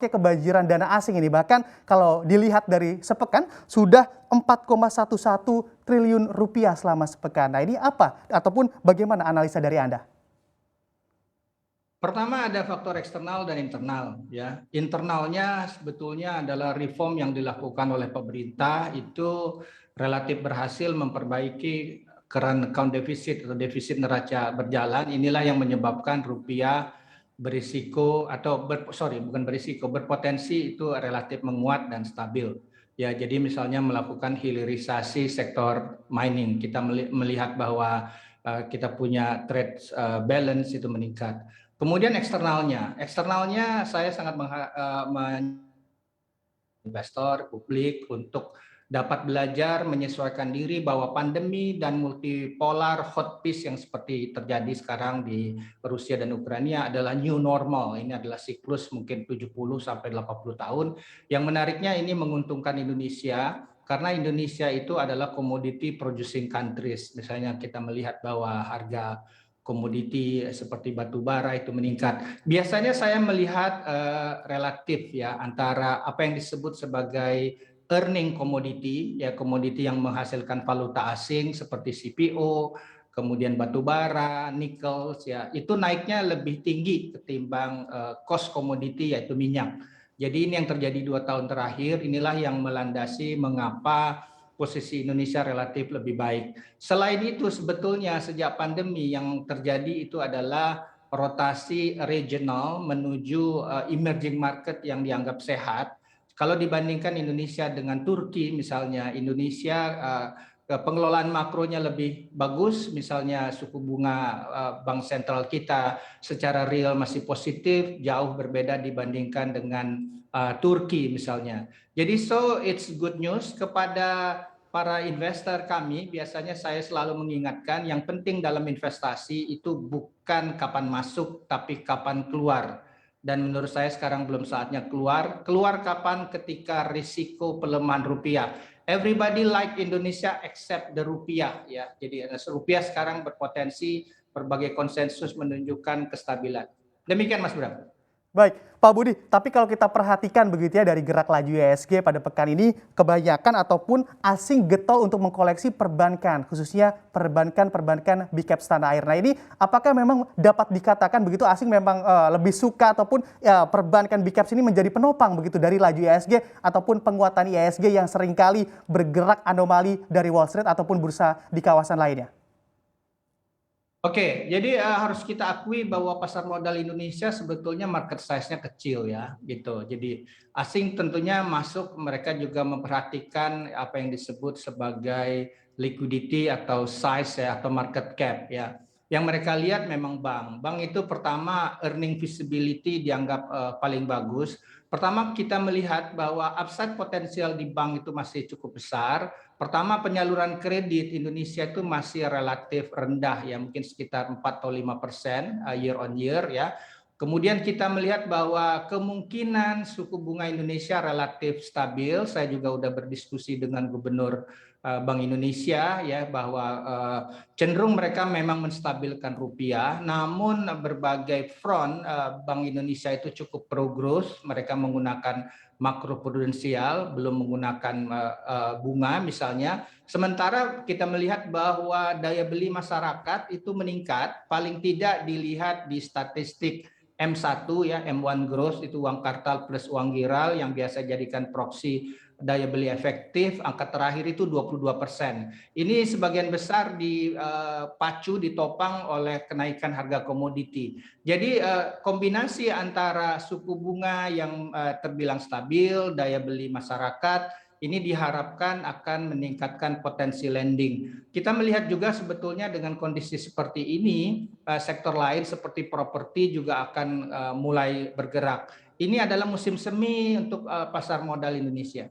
kebanjiran dana asing ini. Bahkan kalau dilihat dari sepekan sudah 4,11 triliun rupiah selama sepekan. Nah, ini apa ataupun bagaimana analisa dari Anda? Pertama ada faktor eksternal dan internal ya. Internalnya sebetulnya adalah reform yang dilakukan oleh pemerintah itu relatif berhasil memperbaiki current account deficit atau defisit neraca berjalan. Inilah yang menyebabkan rupiah berisiko atau bukan berisiko, berpotensi itu relatif menguat dan stabil. Ya, jadi misalnya melakukan hilirisasi sektor mining. Kita melihat bahwa kita punya trade balance itu meningkat. Kemudian eksternalnya saya sangat investor publik untuk dapat belajar menyesuaikan diri bahwa pandemi dan multipolar hot peace yang seperti terjadi sekarang di Rusia dan Ukraina adalah new normal. Ini adalah siklus mungkin 70 sampai 80 tahun. Yang menariknya ini menguntungkan Indonesia karena Indonesia itu adalah commodity producing countries. Misalnya kita melihat bahwa harga komoditi seperti batu bara itu meningkat. Biasanya saya melihat relatif ya antara apa yang disebut sebagai earning commodity, ya komoditi yang menghasilkan valuta asing seperti CPO, kemudian batu bara, nikel, ya itu naiknya lebih tinggi ketimbang cost komoditi yaitu minyak. Jadi ini yang terjadi 2 tahun terakhir, inilah yang melandasi mengapa posisi Indonesia relatif lebih baik. Selain itu sebetulnya sejak pandemi yang terjadi itu adalah rotasi regional menuju emerging market yang dianggap sehat. Kalau dibandingkan Indonesia dengan Turki misalnya, Indonesia pengelolaan makronya lebih bagus, misalnya suku bunga bank sentral kita secara real masih positif, jauh berbeda dibandingkan dengan Turki misalnya. Jadi so it's good news kepada para investor kami. Biasanya saya selalu mengingatkan yang penting dalam investasi itu bukan kapan masuk tapi kapan keluar. Dan menurut saya sekarang belum saatnya keluar. Keluar kapan? Ketika risiko pelemahan rupiah. Everybody like Indonesia except the rupiah ya. Jadi rupiah sekarang berpotensi berbagai konsensus menunjukkan kestabilan. Demikian Mas Bram. Baik, Pak Budi, tapi kalau kita perhatikan begitu ya dari gerak laju IHSG pada pekan ini, kebanyakan ataupun asing getol untuk mengkoleksi perbankan, khususnya perbankan big caps tanah air. Nah ini apakah memang dapat dikatakan begitu asing memang lebih suka ataupun ya, perbankan big caps ini menjadi penopang begitu dari laju IHSG ataupun penguatan IHSG yang seringkali bergerak anomali dari Wall Street ataupun bursa di kawasan lainnya? Oke, jadi harus kita akui bahwa pasar modal Indonesia sebetulnya market size-nya kecil ya, gitu. Jadi asing tentunya masuk, mereka juga memperhatikan apa yang disebut sebagai liquidity atau size ya, atau market cap ya. Yang mereka lihat memang bank itu pertama earning visibility dianggap paling bagus. Pertama kita melihat bahwa upside potensial di bank itu masih cukup besar. Pertama penyaluran kredit Indonesia itu masih relatif rendah ya, mungkin sekitar 4 atau 5% year on year ya. Kemudian kita melihat bahwa kemungkinan suku bunga Indonesia relatif stabil. Saya juga sudah berdiskusi dengan Gubernur Bank Indonesia ya bahwa cenderung mereka memang menstabilkan rupiah. Namun berbagai front Bank Indonesia itu cukup pro growth. Mereka menggunakan makro prudensial, belum menggunakan bunga misalnya. Sementara kita melihat bahwa daya beli masyarakat itu meningkat, paling tidak dilihat di statistik M1 ya, M1 gross itu uang kartal plus uang giral yang biasa jadikan proksi daya beli efektif, angka terakhir itu 22%. Ini sebagian besar dipacu, ditopang oleh kenaikan harga komoditi. Jadi kombinasi antara suku bunga yang terbilang stabil, daya beli masyarakat, ini diharapkan akan meningkatkan potensi lending. Kita melihat juga sebetulnya dengan kondisi seperti ini, sektor lain seperti properti juga akan mulai bergerak. Ini adalah musim semi untuk pasar modal Indonesia.